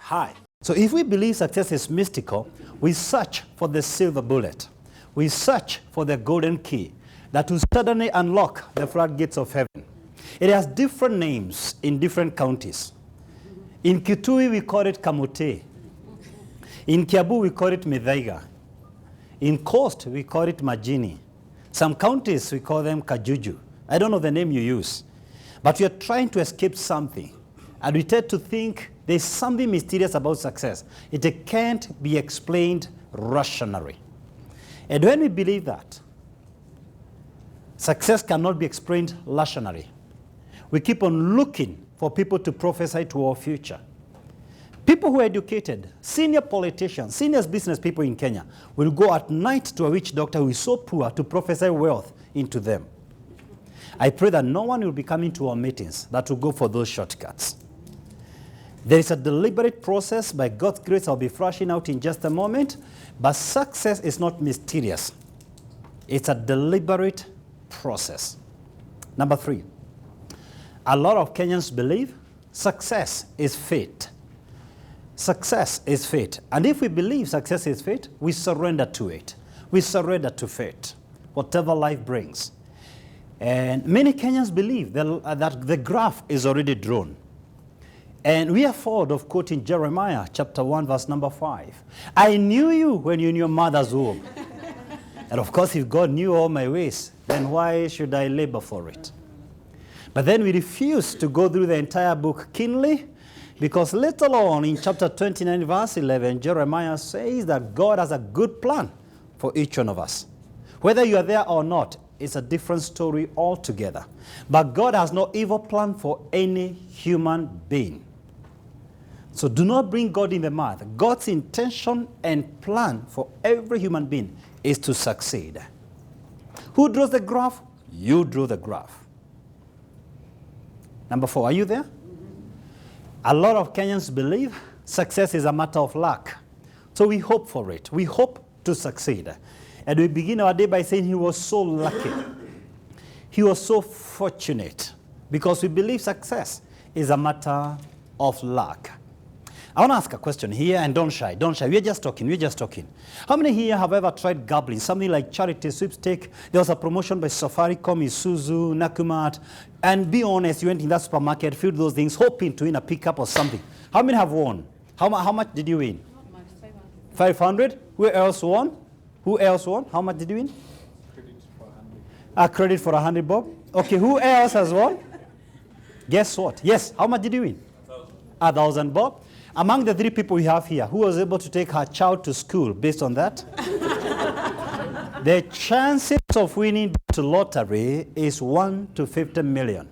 Hi. So if we believe success is mystical, we search for the silver bullet. We search for the golden key that will suddenly unlock the floodgates of heaven. It has different names in different counties. In Kitui, we call it Kamute. In Kiabu, we call it Mithaiga. In Coast, we call it Majini. Some counties, we call them Kajuju. I don't know the name you use. But we are trying to escape something. And we tend to think there's something mysterious about success. It can't be explained rationally. And when we believe that success cannot be explained rationally, we keep on looking for people to prophesy to our future. People who are educated, senior politicians, senior business people in Kenya, will go at night to a witch doctor who is so poor to prophesy wealth into them. I pray that no one will be coming to our meetings that will go for those shortcuts. There is a deliberate process. By God's grace, I'll be flashing out in just a moment. But success is not mysterious. It's a deliberate process. Number 3, a lot of Kenyans believe success is fate. Success is fate. And if we believe success is fate, we surrender to it. We surrender to fate, whatever life brings. And many Kenyans believe that the graph is already drawn. And we are fond of quoting Jeremiah chapter 1, verse number 5. I knew you when you were in your mother's womb. And of course, if God knew all my ways, then why should I labor for it? But then we refuse to go through the entire book keenly, because later on in chapter 29, verse 11, Jeremiah says that God has a good plan for each one of us. Whether you are there or not, it's a different story altogether. But God has no evil plan for any human being. So do not bring God in the math. God's intention and plan for every human being is to succeed. Who draws the graph? You draw the graph. Number 4, are you there? A lot of Kenyans believe success is a matter of luck. So we hope for it. We hope to succeed. And we begin our day by saying he was so lucky. He was so fortunate, because we believe success is a matter of luck. I want to ask a question here, and don't shy. We're just talking. How many here have ever tried gambling? Something like charity sweepstake. There was a promotion by Safaricom, Isuzu, Nakumat. And be honest, you went in that supermarket, filled those things, hoping to win a pickup or something. How many have won? How much did you win? Not much, 500. 500? Who else won? How much did you win? Credit for 100. A credit for 100, Bob? Okay, who else has won? Guess what? Yes, how much did you win? 1,000. 1,000, Bob. Among the 3 people we have here, who was able to take her child to school based on that? The chances of winning the lottery is 1 to 50 million.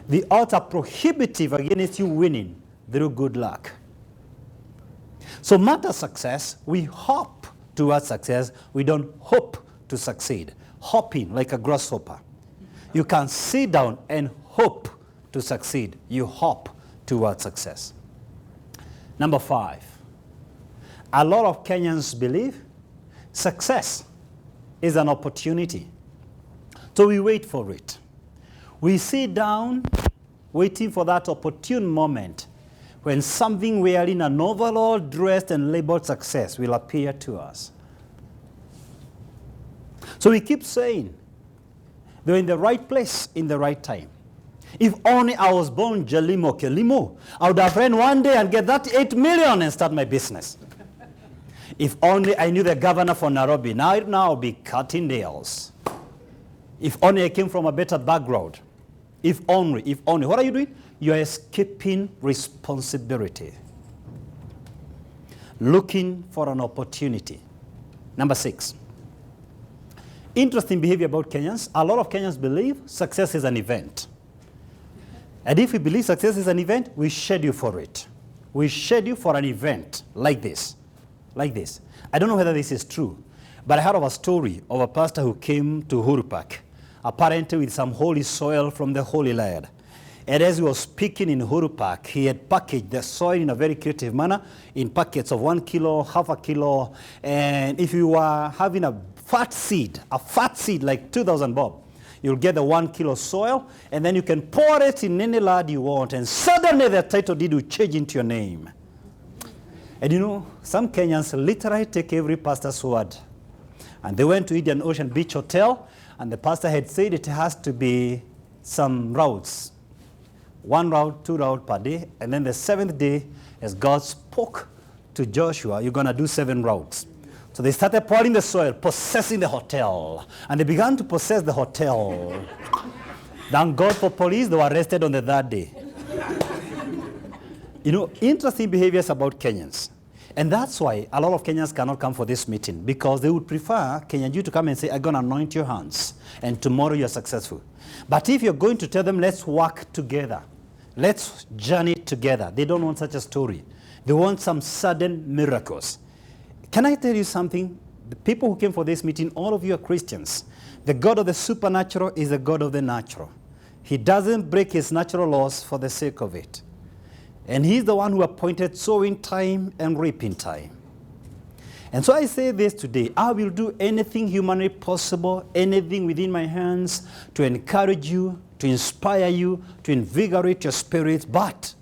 The odds are prohibitive against you winning through good luck. So matter success, we hop towards success. We don't hope to succeed. Hopping like a grasshopper. You can sit down and hope to succeed. You hop towards success. Number 5, a lot of Kenyans believe success is an opportunity. So we wait for it. We sit down waiting for that opportune moment when something wearing an overall dressed and labeled success will appear to us. So we keep saying they're in the right place in the right time. If only I was born Jalimo Kelimo, I would have ran one day and get that 8 million and start my business. If only I knew the governor for Nairobi, now I'll be cutting nails. If only I came from a better background. If only. What are you doing? You are escaping responsibility. Looking for an opportunity. Number 6. Interesting behavior about Kenyans. A lot of Kenyans believe success is an event. And if we believe success is an event, we schedule for it. We schedule for an event like this. I don't know whether this is true. But I heard of a story of a pastor who came to Uhuru Park, apparently with some holy soil from the Holy Land. And as he was speaking in Uhuru Park, he had packaged the soil in a very creative manner in packets of 1 kilo, half a kilo. And if you are having a fat seed like 2,000 bob, you'll get the 1 kilo soil, and then you can pour it in any land you want, and suddenly the title deed will change into your name. And you know, some Kenyans literally take every pastor's word. And they went to Indian Ocean Beach Hotel, and the pastor had said it has to be some routes. 1 route, 2 routes per day, and then the 7th day, as God spoke to Joshua, you're going to do 7 routes. So they started pouring the soil, possessing the hotel, and they began to possess the hotel. Thank God for police, they were arrested on the 3rd day. You know, interesting behaviors about Kenyans. And that's why a lot of Kenyans cannot come for this meeting, because they would prefer Kenyan to come and say, I'm going to anoint your hands, and tomorrow you're successful. But if you're going to tell them, let's work together, let's journey together, they don't want such a story. They want some sudden miracles. Can I tell you something? The people who came for this meeting, all of you are Christians. The God of the supernatural is the God of the natural. He doesn't break his natural laws for the sake of it. And he's the one who appointed sowing time and reaping time. And so I say this today, I will do anything humanly possible, anything within my hands to encourage you, to inspire you, to invigorate your spirit. But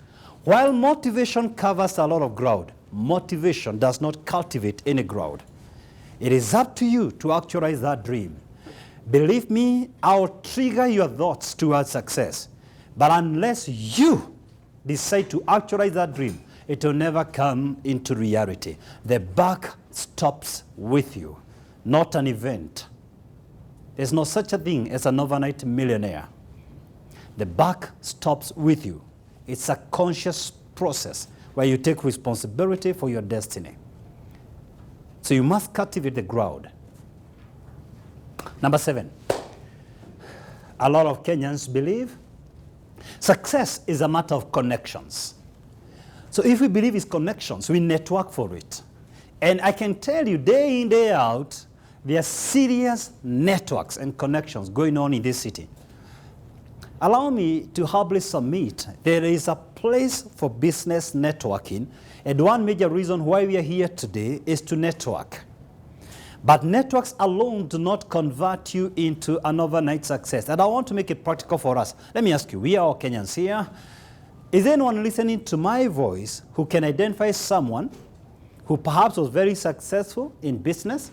while motivation covers a lot of ground, motivation does not cultivate any ground. It is up to you to actualize that dream. Believe me, I'll trigger your thoughts towards success. But unless you decide to actualize that dream, it will never come into reality. The buck stops with you, not an event. There's no such a thing as an overnight millionaire. The buck stops with you. It's a conscious process where you take responsibility for your destiny. So you must cultivate the ground. Number 7, a lot of Kenyans believe success is a matter of connections. So if we believe it's connections, we network for it. And I can tell you, day in, day out, there are serious networks and connections going on in this city. Allow me to humbly submit, there is a place for business networking, and one major reason why we are here today is to network. But networks alone do not convert you into an overnight success. And I want to make it practical for us. Let me ask you, we are all Kenyans here. Is anyone listening to my voice who can identify someone who perhaps was very successful in business,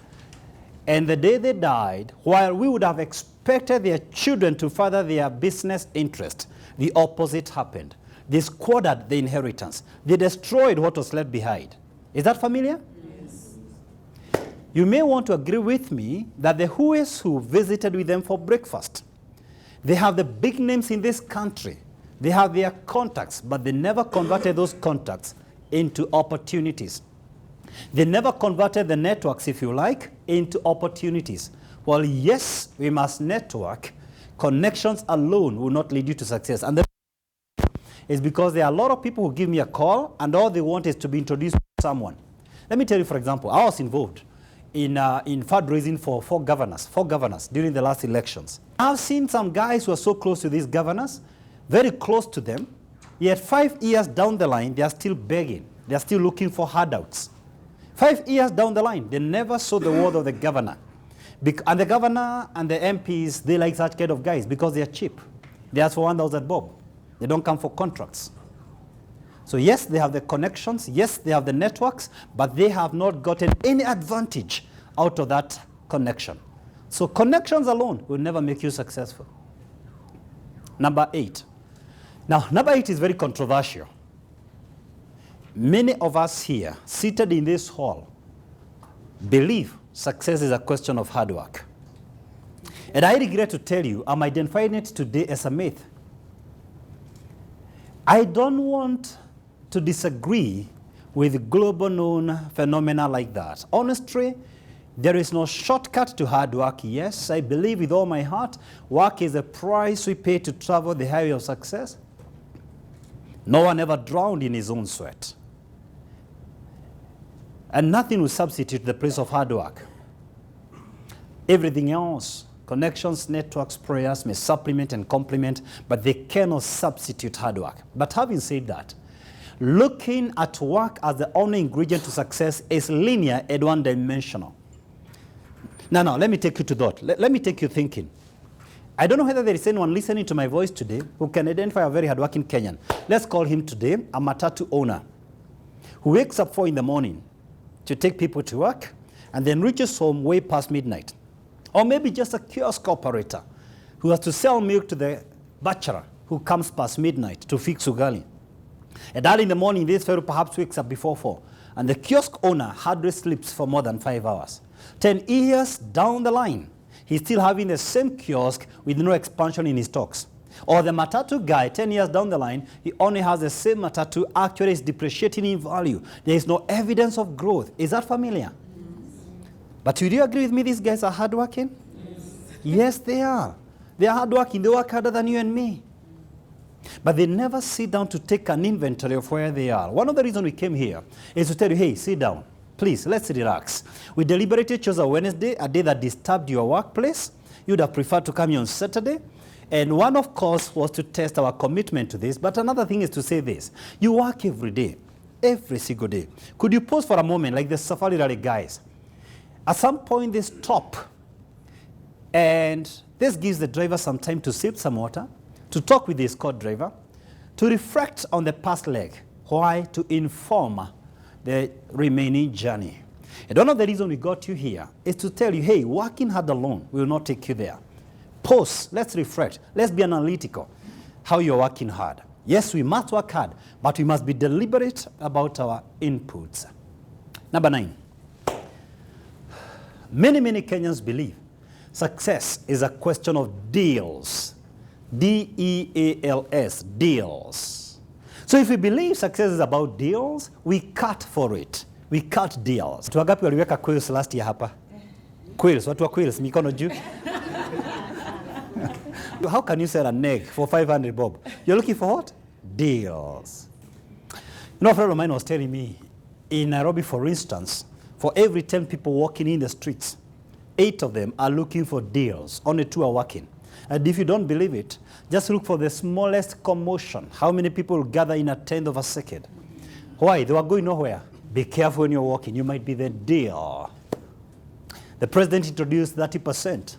and the day they died, while we would have expected their children to further their business interest, the opposite happened. They squandered the inheritance. They destroyed what was left behind. Is that familiar? Yes. You may want to agree with me that the who is who visited with them for breakfast. They have the big names in this country. They have their contacts, but they never converted those contacts into opportunities. They never converted the networks, if you like, into opportunities. Well, yes, we must network. Connections alone will not lead you to success. And the is because there are a lot of people who give me a call, and all they want is to be introduced to someone. Let me tell you, for example, I was involved in fundraising for four governors during the last elections. I've seen some guys who are so close to these governors, very close to them, yet 5 years down the line, they are still begging. They are still looking for handouts. 5 years down the line, they never saw the word of the governor. And the governor and the MPs, they like such kind of guys because they are cheap. They ask for 1,000 bob. They don't come for contracts. So yes, they have the connections. Yes, they have the networks, but they have not gotten any advantage out of that connection. So connections alone will never make you successful. Number 8. Now, number 8 is very controversial. Many of us here, seated in this hall, believe success is a question of hard work. And I regret to tell you, I'm identifying it today as a myth. I don't want to disagree with global known phenomena like that. Honestly, there is no shortcut to hard work. Yes, I believe with all my heart, work is the price we pay to travel the highway of success. No one ever drowned in his own sweat. And nothing will substitute the place of hard work. Everything else, connections, networks, prayers, may supplement and complement, but they cannot substitute hard work. But having said that, looking at work as the only ingredient to success is linear and one-dimensional. Now, let me take you to that. Let me take you thinking. I don't know whether there is anyone listening to my voice today who can identify a very hardworking Kenyan. Let's call him today a matatu owner who wakes up 4 in the morning to take people to work and then reaches home way past midnight. Or maybe just a kiosk operator who has to sell milk to the butcher who comes past midnight to fix ugali. And early in the morning, this fellow perhaps wakes up before 4. And the kiosk owner hardly sleeps for more than 5 hours. 10 years down the line, he's still having the same kiosk with no expansion in his stocks. Or the matatu guy, 10 years down the line, he only has the same matatu, actually is depreciating in value. There is no evidence of growth. Is that familiar? But would you agree with me these guys are hardworking? Yes, they are. They are hardworking. They work harder than you and me. But they never sit down to take an inventory of where they are. One of the reasons we came here is to tell you, hey, sit down. Please, let's relax. We deliberately chose a Wednesday, a day that disturbed your workplace. You'd have preferred to come here on Saturday. And one, of course, was to test our commitment to this. But another thing is to say this. You work every day, every single day. Could you pause for a moment like the Safari Rally guys? At some point, they stop. And this gives the driver some time to sip some water, to talk with the escort driver, to reflect on the past leg. Why? To inform the remaining journey. And one of the reasons we got you here is to tell you, hey, working hard alone will not take you there. Pause, let's reflect, let's be analytical. How you're working hard. Yes, we must work hard, but we must be deliberate about our inputs. Number 9. Many Kenyans believe success is a question of deals. D-E-A-L-S, deals. So if we believe success is about deals, we cut for it. We cut deals. Watu wangapi waliweka quills last year hapa? Quills, watu wa quills, mikono juu. How can you sell an egg for 500 bob? You're looking for what? Deals. You know, a friend of mine was telling me, in Nairobi, for instance, for every 10 people walking in the streets, 8 of them are looking for deals. Only 2 are working. And if you don't believe it, just look for the smallest commotion. How many people gather in a tenth of a second? Why? They were going nowhere. Be careful when you're walking. You might be the deal. The president introduced 30%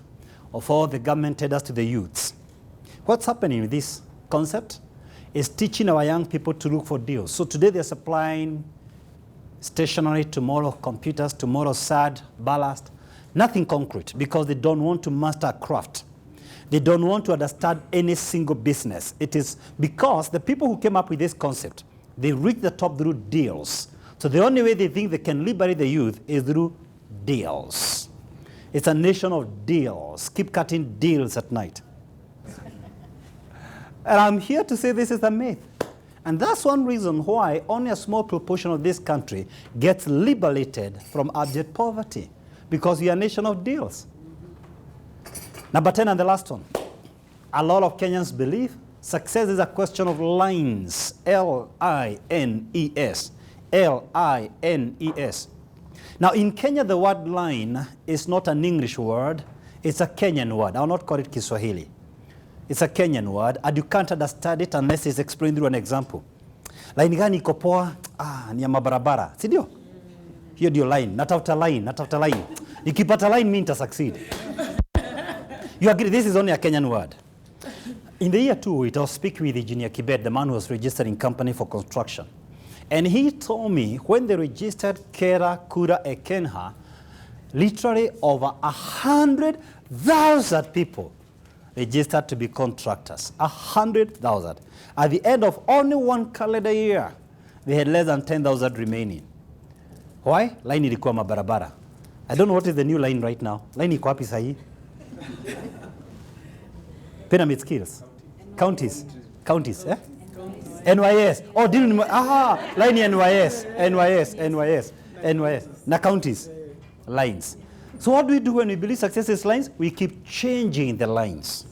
of all the government tenders to the youths. What's happening with this concept is teaching our young people to look for deals. So today they're supplying stationery, tomorrow computers, tomorrow SAD, ballast. Nothing concrete because they don't want to master a craft. They don't want to understand any single business. It is because the people who came up with this concept, they reached the top through deals. So the only way they think they can liberate the youth is through deals. It's a nation of deals. Keep cutting deals at night. And I'm here to say this is a myth. And that's one reason why only a small proportion of this country gets liberated from abject poverty. Because we are a nation of deals. Number 10 and the last one. A lot of Kenyans believe success is a question of lines. L-I-N-E-S. L-I-N-E-S. Now in Kenya, the word line is not an English word. It's a Kenyan word. I'll not call it Kiswahili. It's a Kenyan word, and you can't understand it unless it's explained through an example. Line gani iko poa? Ni ya mabarabara. Si ndio? Hiyo ndio line. Natafuta line. Nikipata line, mimi nita succeed. You agree this is only a Kenyan word. In the year 2008, I was speaking with Engineer Kibet, the man who was registered in company for construction. And he told me when they registered Kera, Kura, and Kenha, literally over 100,000 people registered to be contractors. 100,000. At the end of only one calendar year, they had less than 10,000 remaining. Why? Line ilikuwa mabarabara. I don't know what is the new line right now. Line iko wapi sahi? Pyramid skills. Counties. Eh? NYS. Oh, line NYS. Na counties. Lines. So what do we do when we believe success is lines? We keep changing the lines.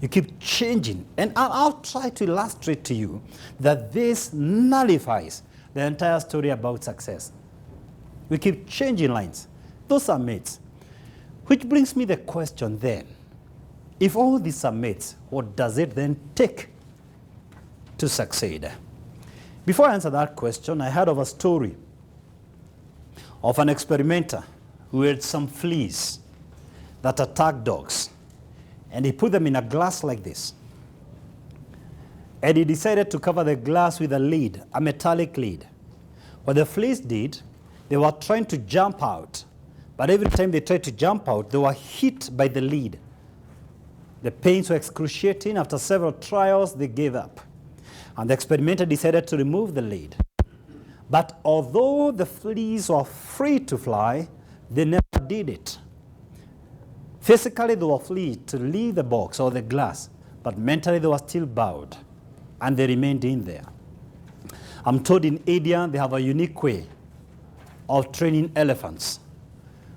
You keep changing. And I'll try to illustrate to you that this nullifies the entire story about success. We keep changing lines. Those are myths. Which brings me the question then, if all these are myths, what does it then take to succeed? Before I answer that question, I heard of a story of an experimenter who had some fleas that attacked dogs, and he put them in a glass like this. And he decided to cover the glass with a lid, a metallic lid. What the fleas did, they were trying to jump out, but every time they tried to jump out, they were hit by the lid. The pains were excruciating. After several trials, they gave up. And the experimenter decided to remove the lid. But although the fleas were free to fly, they never did it. Physically, they were free to leave the box or the glass, but mentally they were still bowed, and they remained in there. I'm told in India they have a unique way of training elephants.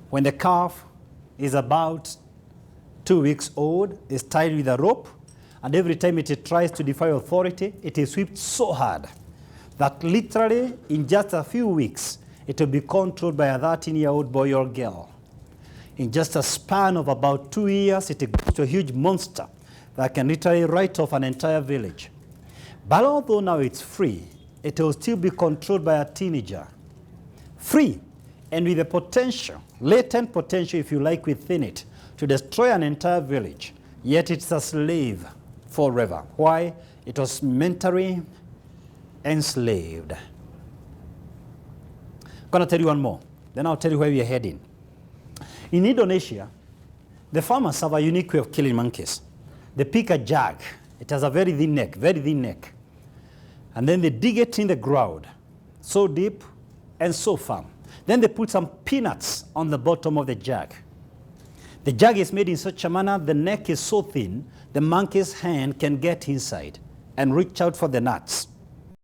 When the calf is about 2 weeks old, it's tied with a rope, and every time it tries to defy authority, it is whipped so hard that literally in just a few weeks, it will be controlled by a 13-year-old boy or girl. In just a span of about 2 years, it grows to a huge monster that can literally write off an entire village. But although now it's free, it will still be controlled by a teenager. Free, and with the potential, latent potential, if you like, within it, to destroy an entire village, yet it's a slave forever. Why? It was mentally enslaved. I'm going to tell you one more. Then I'll tell you where we are heading. In Indonesia, the farmers have a unique way of killing monkeys. They pick a jug. It has a very thin neck. And then they dig it in the ground, so deep and so firm. Then they put some peanuts on the bottom of the jug. The jug is made in such a manner the neck is so thin, the monkey's hand can get inside and reach out for the nuts.